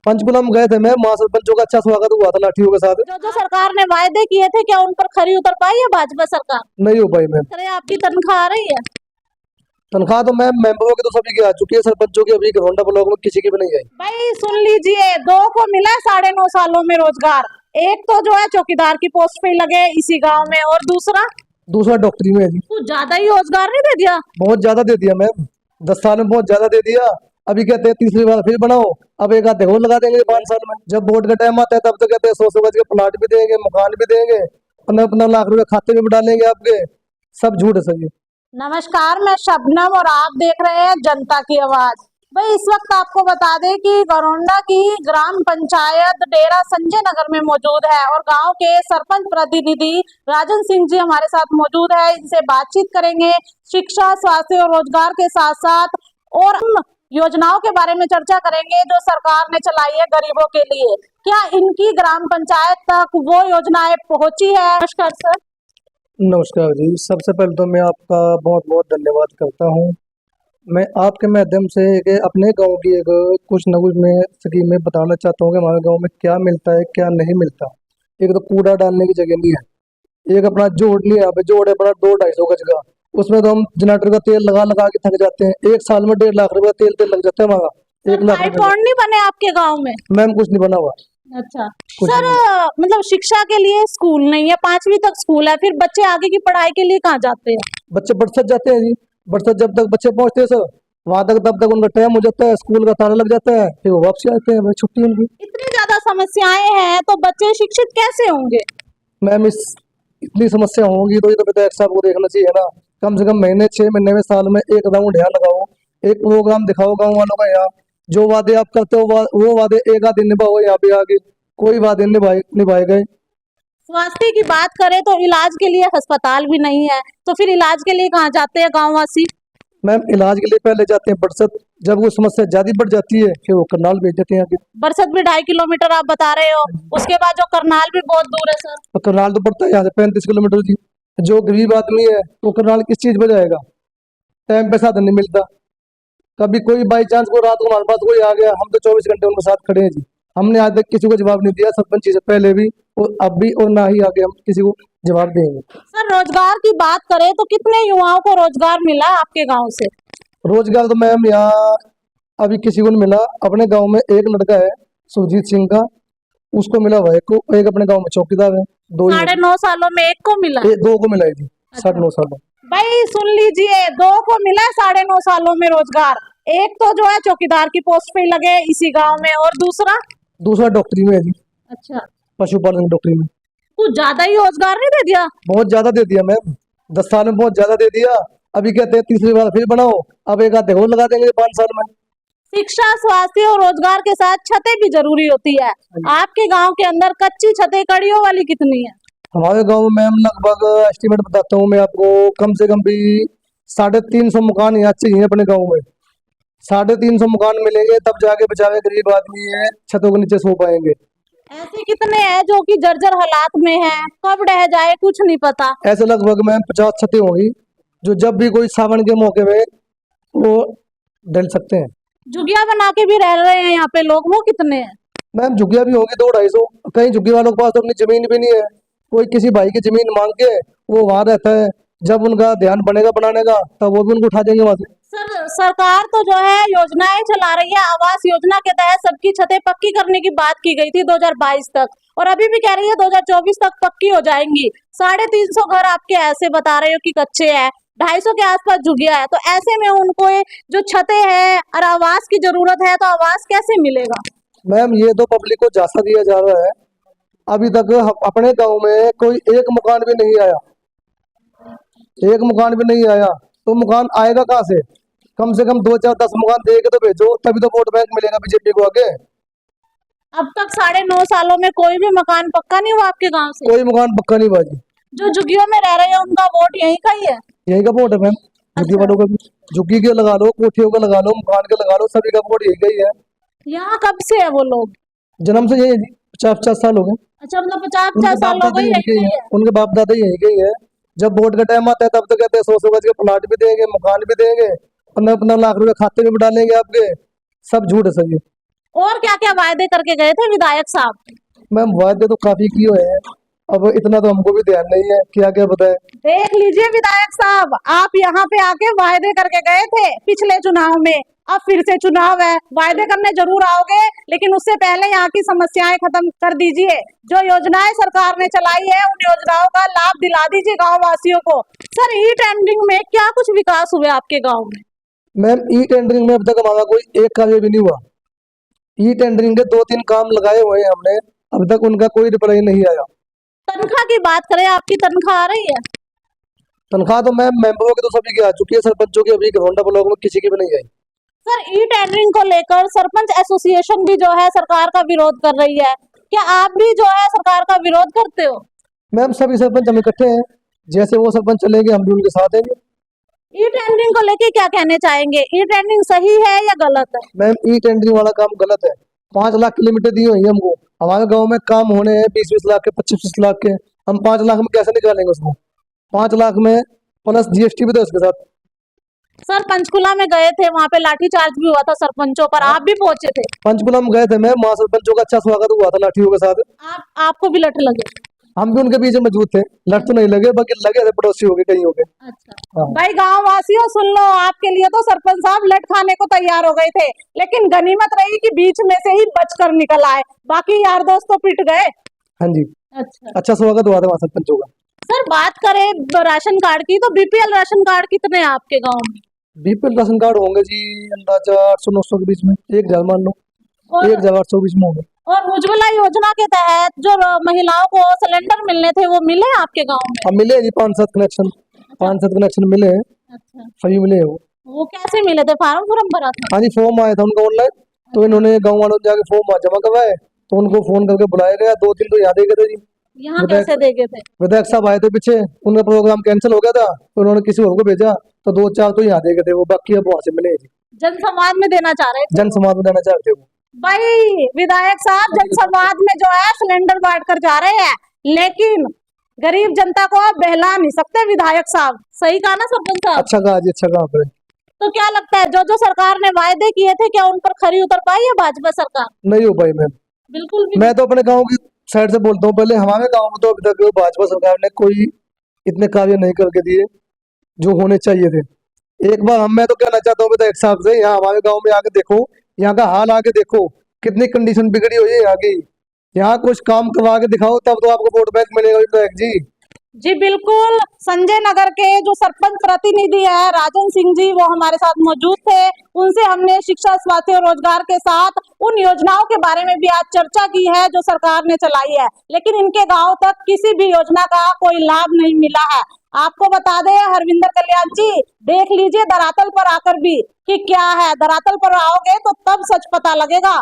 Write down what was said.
पंचकुला में गए थे मैम, वहाँ सरपंचों का अच्छा स्वागत हुआ था लाठियों के साथ। जो सरकार ने वायदे किए थे क्या उन पर खरी उतर पाई है भाजपा सरकार? नहीं हो पाई मैम। अरे आपकी तनख्वाह आ रही है? तनख्वाह तो मैम मेंबरों की तो सभी की आ चुकी है, सरपंचों की अभी घोंडा ब्लॉक में किसी की भी नहीं आई। भाई सुन लीजिए, दो को मिला है 9.5 सालों में रोजगार। एक तो जो है चौकीदार की पोस्ट पे ही लगे इसी गांव में, और दूसरा डॉक्टरी में है जी। कुछ ज्यादा ही रोजगार नहीं दे दिया? बहुत ज्यादा दे दिया मैम, 10 साल में बहुत ज्यादा दे दिया। अभी कहते हैं तीसरी बार फिर बनाओ, अब एक आधे और लगा देंगे 5 साल में। जब वोट का टाइम आता है तब तो कहते हैं 100 गज के प्लाट भी देंगे, मकान भी देंगे, 15-15 लाख रुपए खाते में भी डालेंगे आपके। सब झूठ है सर ये। नमस्कार, मैं शबनम और आप देख रहे हैं जनता की आवाज। भाई इस वक्त आपको बता दें कि गरौंडा की ग्राम पंचायत डेरा संजय नगर में मौजूद है और गांव के सरपंच प्रतिनिधि राजन सिंह जी हमारे साथ मौजूद है। इनसे बातचीत करेंगे शिक्षा, स्वास्थ्य और रोजगार के साथ साथ और योजनाओं के बारे में चर्चा करेंगे जो सरकार ने चलाई है गरीबों के लिए। क्या इनकी ग्राम पंचायत तक वो योजनाएं पहुंची है? नमस्कार सर। नमस्कार जी, सबसे पहले तो मैं आपका बहुत बहुत धन्यवाद करता हूँ। मैं आपके माध्यम से अपने गांव की एक कुछ न कुछ मैं स्कीमें बताना चाहता हूँ कि हमारे गांव में क्या मिलता है क्या नहीं मिलता। एक तो कूड़ा डालने की जगह नहीं है, एक अपना जोड़ नहीं है, यहाँ पे जोड़ है अपना 200-250 गज का, उसमें तो हम जनरेटर का तेल लगा लगा के थक जाते हैं। एक साल में 1.5 लाख रुपए तेल लग जाता है हमारा, 1 लाख पाइप रुपए। और नहीं बने आपके गांव में? मैम कुछ नहीं बना हुआ। अच्छा कुछ सर, नहीं। मतलब शिक्षा के लिए स्कूल नहीं है, 5वीं तक स्कूल है, फिर बच्चे आगे की पढ़ाई के लिए कहाँ जाते हैं? बच्चे बरसत जाते हैं जी, बरसत जब तक बच्चे पहुंचते हैं सर वहां तक तब तक उनका टाइम हो जाता है, स्कूल का ताला लग जाता है, फिर वो वापसी आते हैं, वही छुट्टी उनकी। इतनी ज्यादा समस्याएं हैं तो बच्चे शिक्षित कैसे होंगे? मैम इतनी समस्या होंगी तो ये तो विधायक साहब को देखना चाहिए ना। कम से कम महीने 6 महीने में साल में एक राउंड यहाँ लगाओ, एक प्रोग्राम दिखाओ गाँव वालों का। यहाँ जो वादे आप करते हो वो वादे एक आध दिन निभाओ, यहाँ पे आगे कोई वादे निभाए गए। स्वास्थ्य की बात करें तो इलाज के लिए अस्पताल भी नहीं है, तो फिर इलाज के लिए कहाँ जाते हैं गाँववासी? मैम इलाज के लिए पहले जाते हैं बरसत, जब वो समस्या ज्यादा बढ़ जाती है फिर वो करनाल भेज देते हैं आगे। बरसत भी 2.5 किलोमीटर आप बता रहे हो, उसके बाद जो करनाल भी बहुत दूर है सर। तो करनाल तो पड़ता है यहाँ से 35 किलोमीटर जी। जो गरीब आदमी है वो करनाल किस चीज पर जाएगा, टाइम पे साधन नहीं मिलता। कभी कोई बाई चांस को रात को हमारे पास कोई आ गया, हम तो 24 घंटे उनके साथ खड़े हैं जी। हमने आज तक किसी को जवाब नहीं दिया, सरपंच जी से पहले भी और अब भी, और ना ही आगे हम किसी को जवाब देंगे। सर रोजगार की बात करें तो कितने युवाओं को रोजगार मिला आपके गाँव से? रोजगार तो मैम यहाँ अभी किसी को नहीं मिला। अपने गांव में एक लड़का है सुरजीत सिंह का, उसको मिला हुआ है। एक अपने गांव में चौकीदार है, 2 ही 9.5 सालों में एक को मिला? 2 को मिला है जी, 9.5 साल में। भाई सुन लीजिए, 2 को मिला है 9.5 सालों में रोजगार। एक तो जो है चौकीदार की पोस्ट पे ही लगे इसी गांव में, और दूसरा डॉक्टरी में है जी, अच्छा पशुपालन डॉक्टरी में। कुछ ज्यादा ही रोजगार नहीं दे दिया? बहुत ज्यादा दे दिया मैम, 10 साल में बहुत ज्यादा दे दिया। अभी कहते हैं तीसरी बार फिर बनाओ, अब एक आधे और लगा देंगे 5 साल में। शिक्षा, स्वास्थ्य और रोजगार के साथ छतें भी जरूरी होती है। आपके गांव के अंदर कच्ची छतें कड़ियों वाली कितनी है? हमारे गांव में मैम लगभग एस्टिमेट बताता हूँ मैं आपको, कम से कम भी 350 मकान यहाँ चाहिए अपने गांव में। 350 मकान मिलेंगे तब जाके बेचारे गरीब आदमी है छतों के नीचे सो पाएंगे। ऐसे कितने हैं जो कि जर्जर हालात में हैं, कब ढह जाए कुछ नहीं पता? ऐसे लगभग मैम 50 छतें होंगी जो जब भी कोई सावन के मौके में वो डल सकते हैं। झुगिया बना के भी रह रहे हैं यहाँ पे लोग, वो कितने हैं? मैम झुग्गियाँ भी होंगी 200-250। कई झुग्गी वालों के पास तो अपनी जमीन भी नहीं है, कोई किसी भाई की जमीन मांग के वो वहां रहता है, जब उनका ध्यान बनेगा बनाने का तब वो भी उनको उठा देंगे वहां से। सर सरकार तो जो है योजनाएं चला रही है, आवास योजना के तहत सबकी छतें पक्की करने की बात की गई थी 2022 तक, और अभी भी कह रही है 2024 तक पक्की हो जाएंगी। 350 घर आपके ऐसे बता रहे हो कि कच्चे हैं, 250 के आसपास झुगिया है, तो ऐसे में उनको जो छतें हैं और आवास की जरूरत है तो आवास कैसे मिलेगा? मैम ये तो पब्लिक को झांसा दिया जा रहा है। अभी तक अपने गांव में कोई एक मकान भी नहीं आया, एक मकान भी नहीं आया, तो मकान आएगा कहाँ से? कम से कम 2, 4, 10 मकान दे के तो भेजो, तभी तो वोट बैंक मिलेगा बीजेपी को आगे। अब तक 9.5 सालों में कोई भी मकान पक्का नहीं हुआ आपके गांव से? कोई मकान पक्का नहीं बाजी। जो झुग्गियों में रह रहे हैं उनका वोट यहीं का ही है? यही का वोट है मैम, झुग्गी वालों का भी। झुग्गी के लगा लो, कोठियों का लगा लो, मकान के लगा लो, सभी का वोट यही का ही है। यहाँ कब से है वो लोग? जन्म से यही 50-50 साल हो गए। अच्छा, मतलब 50-50 साल हो गए यहीं के ही है? उनके बाप दादा यही के ही है। जब वोट का टाइम आता है तब तो कहते हैं 100 गज के प्लाट भी देंगे, मकान भी देंगे, 15-15 लाख रुपए खाते में भी डालेंगे आपके। सब झूठ है सर ये। और क्या क्या वायदे करके गए थे विधायक साहब? मैम वादे तो काफी किए हुए हैं, अब इतना तो हमको भी ध्यान नहीं है, क्या क्या बताएं। देख लीजिए विधायक साहब, आप यहाँ पे आके वायदे करके गए थे पिछले चुनाव में, अब फिर से चुनाव है, वायदे करने जरूर आओगे, लेकिन उससे पहले यहाँ की समस्याएं खत्म कर दीजिए। जो योजनाएं सरकार ने चलाई है उन योजनाओं का लाभ दिला दीजिए गांव वासियों को। सर, ई टेंडरिंग में क्या कुछ विकास हुए आपके गांव में? मैम ई टेंडरिंग में अब तक हमारा कोई एक कार्य भी नहीं हुआ। ई टेंडरिंग के 2-3 काम लगाए हुए हैं हमने, अब तक उनका कोई रिप्लाई नहीं आया। तनख्वाह की बात करें, आपकी तनख्वाह आ रही है? तनख्वाह तो मैम मेंबरों की तो सभी की आ चुकी है, सरपंचों की अभी घरौंडा ब्लॉक में किसी की भी नहीं आई। सर, ई टेंडरिंग को लेकर सरपंच एसोसिएशन भी जो है सरकार का विरोध कर रही है, क्या आप भी जो है सरकार का विरोध करते हो? मैम सभी सरपंच हम इकट्ठे हैं, जैसे वो सरपंच चलेंगे हम भी उनके साथ हैं। ई टेंडरिंग को लेके क्या कहने चाहेंगे? ई टेंडरिंग सही है या गलत है? मैम ई टेंडरिंग वाला काम गलत है। 5 लाख किलोमीटर दी हुई है हमको, हमारे गांव में काम होने हैं 20-20 लाख के, 25-25 लाख के, हम 5 लाख में कैसे निकालेंगे उसको? 5 लाख में प्लस जीएसटी भी तो इसके साथ। सर, पंचकुला में गए थे, वहां पे लाठीचार्ज भी हुआ था सरपंचों पर, आप भी पहुंचे थे। पंचकुला में गए थे मैम, वहाँ सरपंचों का अच्छा स्वागत हुआ था लाठियों के साथ। आपको भी लठ लगे? हम भी उनके पीछे मौजूद थे, लठ तो नहीं लगे, बाकी लगे थे, पड़ोसी हो गए, कहीं हो गए। अच्छा हाँ। भाई, गांव वासियों सुन लो, आपके लिए तो सरपंच साहब लठ खाने को तैयार हो गए थे, लेकिन गनीमत रही कि बीच में से ही बचकर निकल आए, बाकी यार दोस्त तो पिट गए। हाँ जी, अच्छा अच्छा स्वागत हुआ था वहाँ सरपंचों का। सर, बात करें राशन कार्ड की, तो बीपीएल राशन कार्ड कितने हैं आपके गांव में? बीपीएल राशन कार्ड होंगे जी अंदाजा 800-900 के बीच में, 1000 मान लो, और 1024 में होंगे। और उज्ज्वला योजना के तहत जो महिलाओं को सिलेंडर मिलने थे, वो मिले आपके गांव में? अब मिले हैं जी 5-7 कनेक्शन, 5-7 कनेक्शन मिले हैं, अच्छा, सभी मिले हैं वो। वो कैसे मिले थे? फार्म भरा था? हाँ जी, फॉर्म आया था उनका ऑनलाइन, तो इन्होंने गाँव वालों ने जाके फॉर्म जमा करवाए, तो उनको फोन करके बुलाया गया, 2 दिन तो यहाँ दे गए थे जी। यहाँ विधायक कैसे देखे थे? विधायक साहब आए थे पीछे, उनका प्रोग्राम कैंसिल हो गया था, तो उन्होंने किसी और को भेजा, तो 2-4 तो यहाँ दे गए थे वो, बाकी अब वहां से मिले जी। जन समाज में देना चाह रहे थे? जन समाज में देना चाहते वो। भाई विधायक साहब, जन समाज में जो है सिलेंडर बांट कर जा रहे हैं, लेकिन गरीब जनता को आप बहला नहीं सकते विधायक साहब। सही कहा ना सरपंच साहब? अच्छा कहा जी, अच्छा कहा आपने। तो क्या लगता है, जो जो सरकार ने वायदे किए थे, क्या उन पर खरी उतर पाई है भाजपा सरकार? नहीं हो पाई मैम। बिल्कुल भी मैं तो अपने गाँव की साइड से बोलता हूँ, पहले हमारे गाँव में तो अभी तक भाजपा सरकार ने कोई इतने कार्य नहीं करके दिए जो होने चाहिए थे। एक बार मैं तो कहना चाहता हूँ विधायक साहब से, यहाँ हमारे गाँव में आके देखो, यहाँ का हाल आके देखो, कितनी कंडीशन बिगड़ी हुई है यहाँ की। यहाँ कुछ काम करवा के दिखाओ, तब तो आपको वोट बैंक मिलेगा विधायक जी। जी बिल्कुल। संजय नगर के जो सरपंच प्रतिनिधि है राजन सिंह जी, वो हमारे साथ मौजूद थे। उनसे हमने शिक्षा, स्वास्थ्य और रोजगार के साथ उन योजनाओं के बारे में भी आज चर्चा की है जो सरकार ने चलाई है, लेकिन इनके गांव तक किसी भी योजना का कोई लाभ नहीं मिला है। आपको बता दें हरविंदर कल्याण जी, देख लीजिए धरातल पर आकर भी कि क्या है। धरातल पर आओगे तो तब सच पता लगेगा